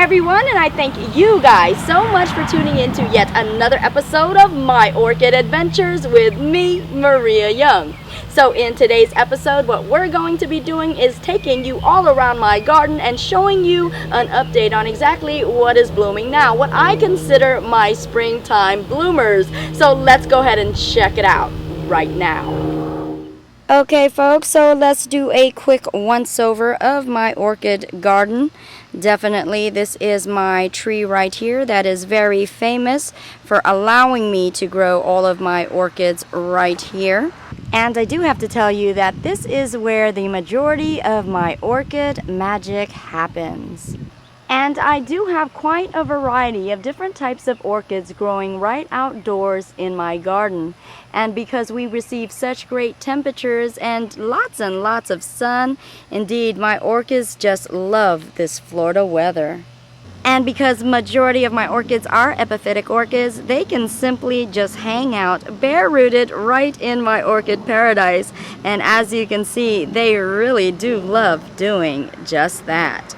everyone, and I thank you guys so much for tuning in to yet another episode of My Orchid Adventures with me, Maria Young. So in today's episode, what we're going to be doing is taking you all around my garden and showing you an update on exactly what is blooming now, what I consider my springtime bloomers. So let's go ahead and check it out right now. Okay folks, so let's do a quick once-over of my orchid garden. Definitely this is my tree right here that is very famous for allowing me to grow all of my orchids right here. And I do have to tell you that this is where the majority of my orchid magic happens. And I do have quite a variety of different types of orchids growing right outdoors in my garden. And because we receive such great temperatures and lots of sun, indeed my orchids just love this Florida weather. And because majority of my orchids are epiphytic orchids, they can simply just hang out bare-rooted right in my orchid paradise. And as you can see, they really do love doing just that.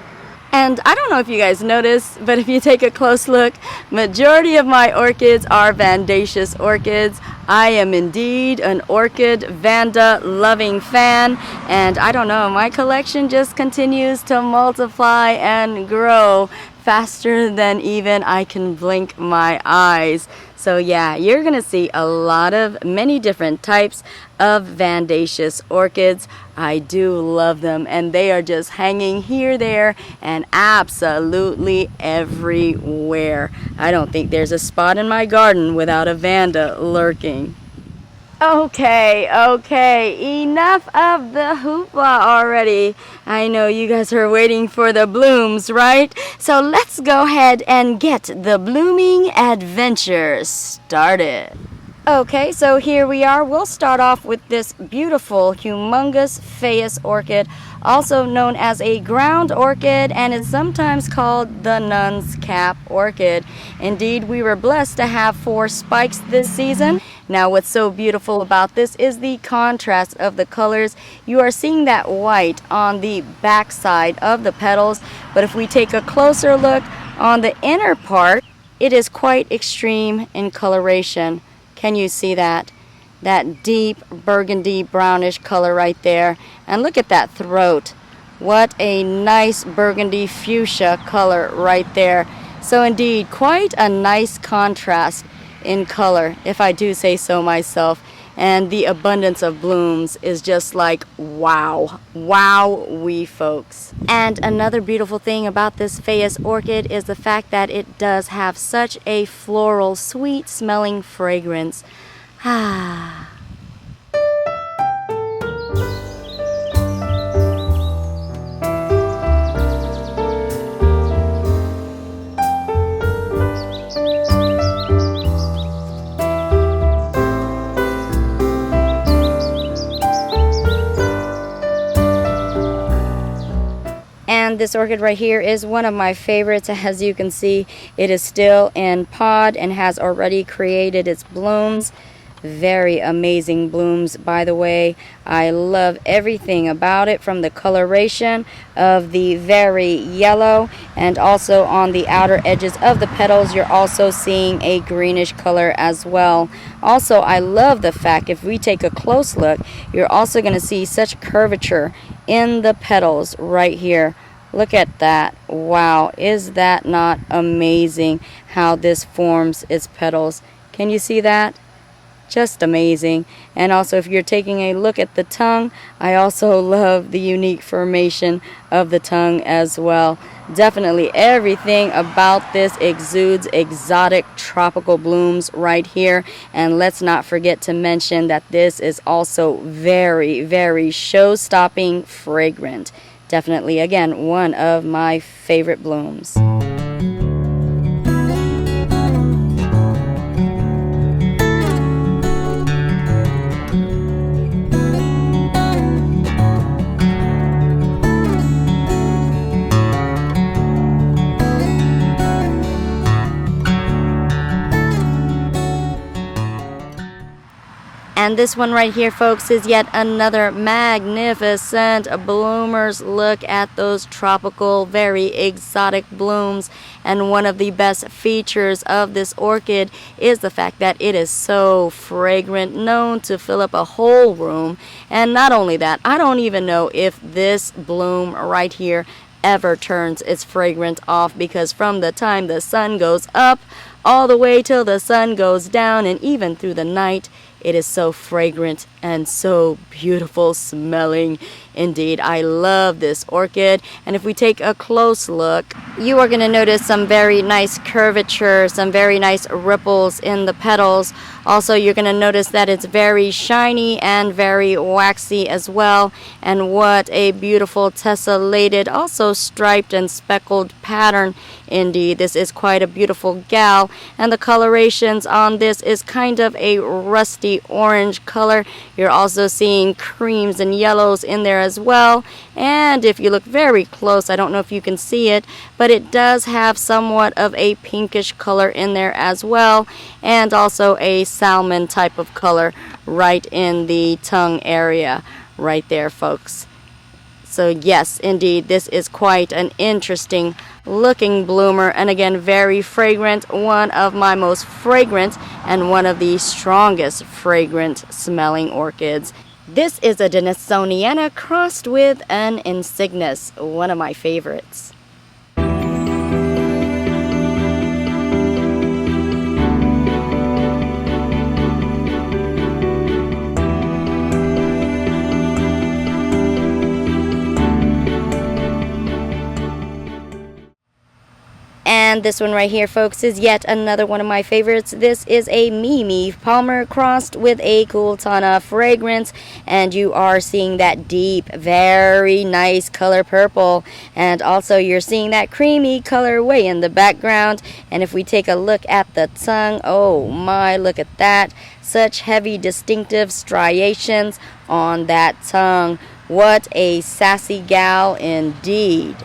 And I don't know if you guys noticed, but if you take a close look, majority of my orchids are Vandaceous orchids. I am indeed an orchid Vanda loving fan, and I don't know, my collection just continues to multiply and grow faster than even I can blink my eyes. So yeah, you're gonna see a lot of many different types of Vandaceous orchids. I do love them, and they are just hanging here, there, and absolutely everywhere. I don't think there's a spot in my garden without a Vanda lurking. Okay, enough of the hoopla already. I know you guys are waiting for the blooms, right? So let's go ahead and get the blooming adventure started. Okay, so here we are. We'll start off with this beautiful, humongous Phaeus orchid, also known as a ground orchid, and is sometimes called the nun's cap orchid. Indeed, we were blessed to have 4 spikes this season. Now, what's so beautiful about this is the contrast of the colors. You are seeing that white on the back side of the petals, but if we take a closer look on the inner part, it is quite extreme in coloration. Can you see that? That deep burgundy brownish color right there. And look at that throat. What a nice burgundy fuchsia color right there. So indeed, quite a nice contrast in color, if I do say so myself. And the abundance of blooms is just like wow. Wow-wee, folks. And another beautiful thing about this Phaeus orchid is the fact that it does have such a floral, sweet smelling fragrance. Ah. And this orchid right here is one of my favorites. As you can see, it is still in pod and has already created its blooms. Very amazing blooms, by the way. I love everything about it, from the coloration of the very yellow, and also on the outer edges of the petals you're also seeing a greenish color as well. Also, I love the fact, if we take a close look, you're also going to see such curvature in the petals right here. Look at that. Wow, is that not amazing how this forms its petals? Can you see that? Just amazing. And also, if you're taking a look at the tongue, I also love the unique formation of the tongue as well. Definitely everything about this exudes exotic tropical blooms right here. And let's not forget to mention that this is also very show-stopping fragrant. Definitely, again, one of my favorite blooms. And this one right here, folks, is yet another magnificent bloomers. Look at those tropical, very exotic blooms. And one of the best features of this orchid is the fact that it is so fragrant, known to fill up a whole room. And not only that, I don't even know if this bloom right here ever turns its fragrance off, because from the time the sun goes up all the way till the sun goes down, and even through the night, it is so fragrant and so beautiful smelling. Indeed, I love this orchid. And if we take a close look, you are going to notice some very nice curvature, some very nice ripples in the petals. Also, you're going to notice that it's very shiny and very waxy as well. And what a beautiful tessellated, also striped and speckled pattern. Indeed, this is quite a beautiful gal. And the colorations on this is kind of a rusty orange color. You're also seeing creams and yellows in there as well. And if you look very close, I don't know if you can see it, but it does have somewhat of a pinkish color in there as well, and also a salmon type of color right in the tongue area right there, folks. So yes, indeed, this is quite an interesting looking bloomer, and again, very fragrant. One of my most fragrant and one of the strongest fragrant smelling orchids. This is a Denisoniana crossed with an Insignis, one of my favorites. And this one right here, folks, is yet another one of my favorites. This is a Mimi Palmer crossed with a Kultana fragrance. And you are seeing that deep, very nice color purple. And also you're seeing that creamy color way in the background. And if we take a look at the tongue, oh my, look at that. Such heavy, distinctive striations on that tongue. What a sassy gal indeed.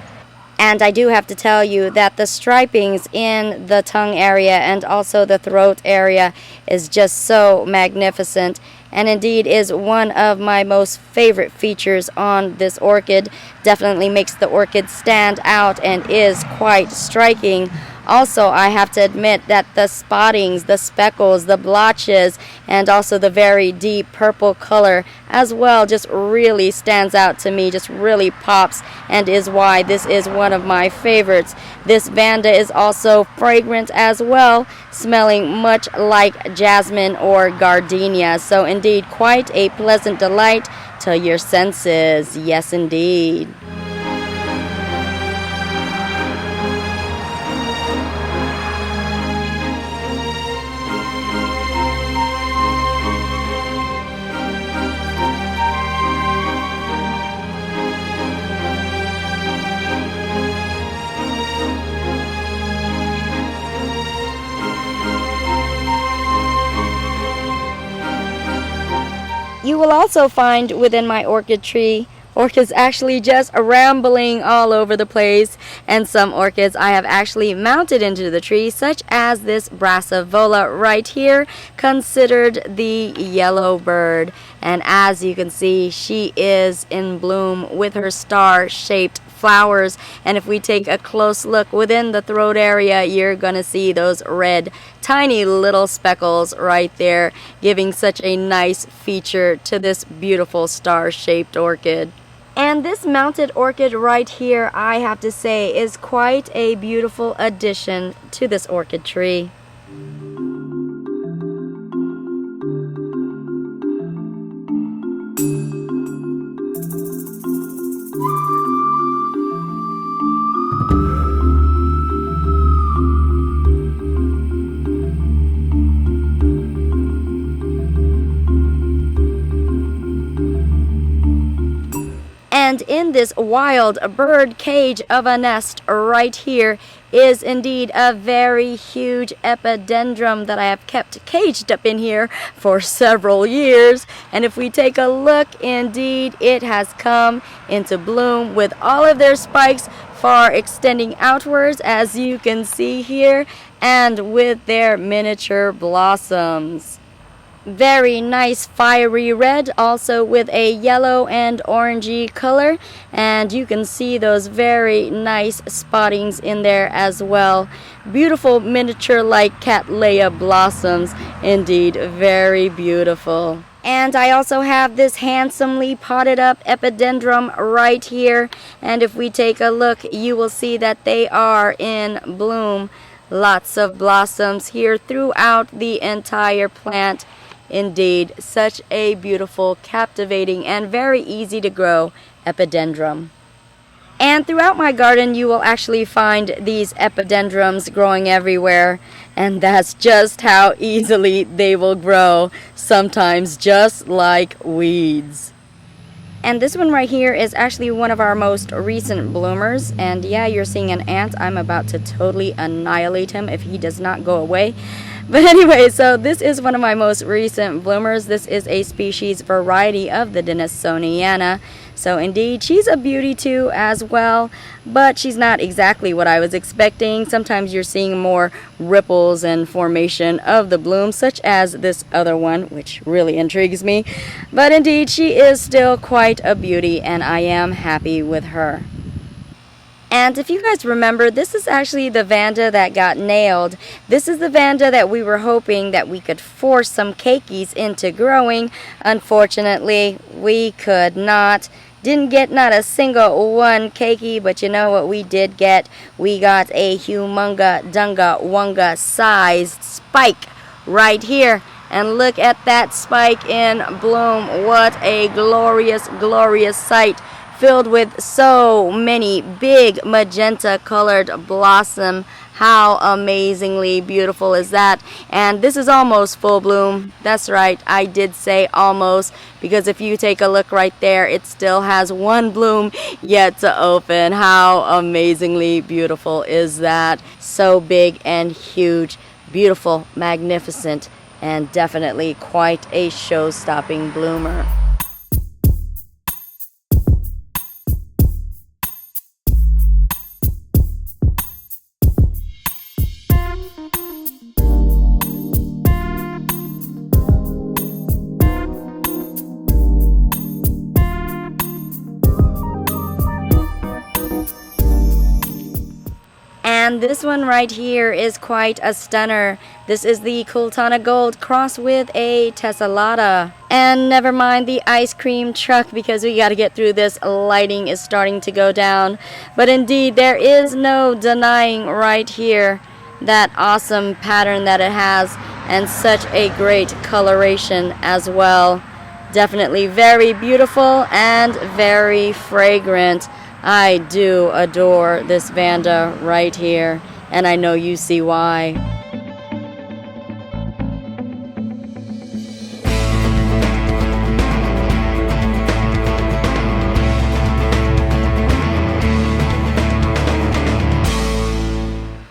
And I do have to tell you that the stripings in the tongue area and also the throat area is just so magnificent, and indeed is one of my most favorite features on this orchid. Definitely makes the orchid stand out and is quite striking. Also, I have to admit that the spottings, the speckles, the blotches, and also the very deep purple color as well just really stands out to me, just really pops, and is why this is one of my favorites. This Vanda is also fragrant as well, smelling much like jasmine or gardenia. So indeed, quite a pleasant delight to your senses. Yes, indeed. You will also find within my orchid tree orchids actually just rambling all over the place, and some orchids I have actually mounted into the tree, such as this Brassavola right here, considered the yellow bird. And as you can see, she is in bloom with her star-shaped flowers. And if we take a close look within the throat area, you're gonna see those red tiny little speckles right there, giving such a nice feature to this beautiful star-shaped orchid. And this mounted orchid right here, I have to say, is quite a beautiful addition to this orchid tree. And in this wild bird cage of a nest right here is indeed a very huge epidendrum that I have kept caged up in here for several years. And if we take a look, indeed it has come into bloom with all of their spikes far extending outwards, as you can see here, and with their miniature blossoms. Very nice fiery red, also with a yellow and orangey color, and you can see those very nice spottings in there as well. Beautiful miniature like cattleya blossoms, indeed very beautiful. And I also have this handsomely potted up epidendrum right here, and if we take a look you will see that they are in bloom. Lots of blossoms here throughout the entire plant. Indeed, such a beautiful, captivating, and very easy to grow epidendrum. And throughout my garden you will actually find these epidendrums growing everywhere, and that's just how easily they will grow, sometimes just like weeds. And this one right here is actually one of our most recent bloomers, and yeah, you're seeing an ant. I'm about to totally annihilate him if he does not go away. But anyway, so this is one of my most recent bloomers. This is a species variety of the Denisoniana. So indeed, she's a beauty too as well, but she's not exactly what I was expecting. Sometimes you're seeing more ripples and formation of the bloom, such as this other one, which really intrigues me. But indeed, she is still quite a beauty, and I am happy with her. And if you guys remember, this is actually the Vanda that got nailed. This is the Vanda that we were hoping that we could force some keikis into growing. Unfortunately, we could not. Didn't get not a single one keiki, but you know what we did get? We got a humunga dunga wunga sized spike right here. And look at that spike in bloom. What a glorious, glorious sight, filled with so many big magenta colored blossom. How amazingly beautiful is that? And this is almost full bloom. That's right, I did say almost, because if you take a look right there, it still has one bloom yet to open. How amazingly beautiful is that? So big and huge, beautiful, magnificent, and definitely quite a show-stopping bloomer. And this one right here is quite a stunner. This is the Kultana Gold crossed with a Tessellata. And never mind the ice cream truck, because we got to get through this. Lighting is starting to go down. But indeed, there is no denying right here that awesome pattern that it has, and such a great coloration as well. Definitely very beautiful and very fragrant. I do adore this Vanda right here, and I know you see why.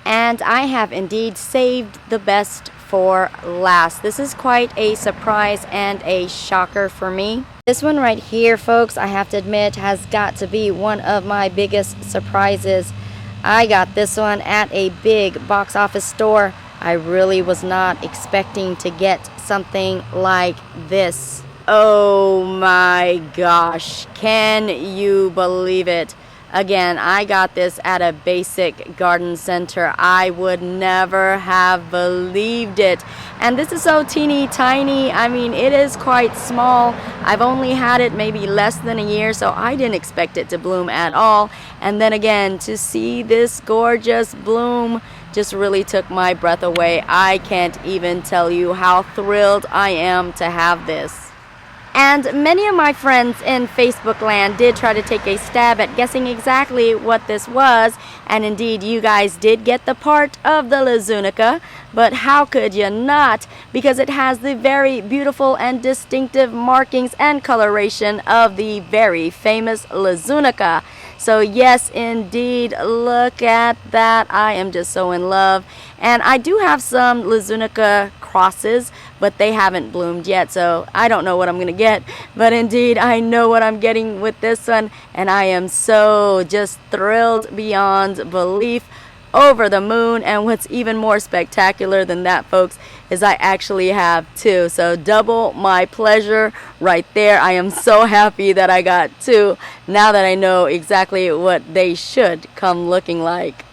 And I have indeed saved the best for last. This is quite a surprise and a shocker for me. This one right here, folks, I have to admit, has got to be one of my biggest surprises. I got this one at a big box office store. I really was not expecting to get something like this. Oh my gosh, can you believe it? Again, I got this at a basic garden center. I would never have believed it. And this is so teeny tiny. I mean, it is quite small. I've only had it maybe less than a year, so I didn't expect it to bloom at all. And then again, to see this gorgeous bloom just really took my breath away. I can't even tell you how thrilled I am to have this. And many of my friends in Facebook land did try to take a stab at guessing exactly what this was, and indeed you guys did get the part of the Lazunica, but how could you not? Because it has the very beautiful and distinctive markings and coloration of the very famous Lazunica. So yes, indeed, look at that. I am just so in love. And I do have some Lazunica crosses, but they haven't bloomed yet, so I don't know what I'm gonna get. But indeed, I know what I'm getting with this one, and I am so just thrilled beyond belief. over the moon. And what's even more spectacular than that, folks, is I actually have two. So double my pleasure right there. I am so happy that I got two now that I know exactly what they should come looking like.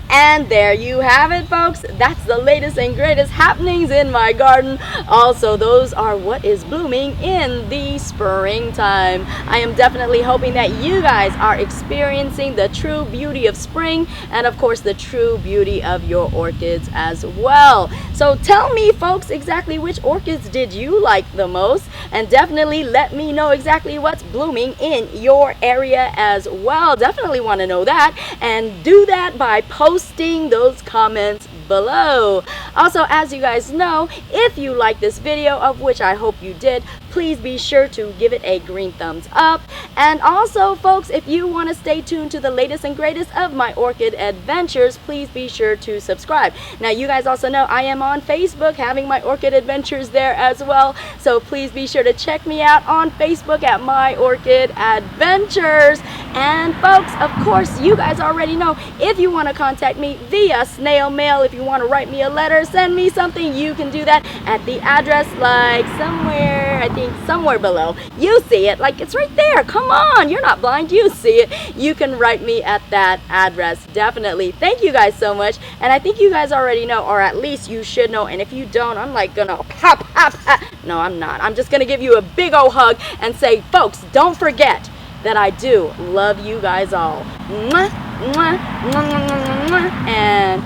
And there you have it, folks. That's the latest and greatest happenings in my garden. Also, those are what is blooming in the springtime. I am definitely hoping that you guys are experiencing the true beauty of spring and, of course, the true beauty of your orchids as well. So tell me, folks, exactly which orchids did you like the most? And definitely let me know exactly what's blooming in your area as well. Definitely want to know that. And do that by posting those comments below. Also, as you guys know, if you like this video, of which I hope you did, please be sure to give it a green thumbs up. And also, folks, if you want to stay tuned to the latest and greatest of my orchid adventures, please be sure to subscribe. Now, you guys also know I am on Facebook having my orchid adventures there as well, so please be sure to check me out on Facebook at My Orchid Adventures. And folks, of course, you guys already know, if you want to contact me via snail mail, if you want to write me a letter, send me something, you can do that at the address, like somewhere, I think somewhere below. You see it, like it's right there. Come on, you're not blind, you see it. You can write me at that address, definitely. Thank you guys so much. And I think you guys already know, or at least you should know. And if you don't, I'm like gonna pop. No, I'm not. I'm just gonna give you a big old hug and say, folks, don't forget that I do love you guys all. Mwah, mwah, mwah, mwah, mwah, mwah. And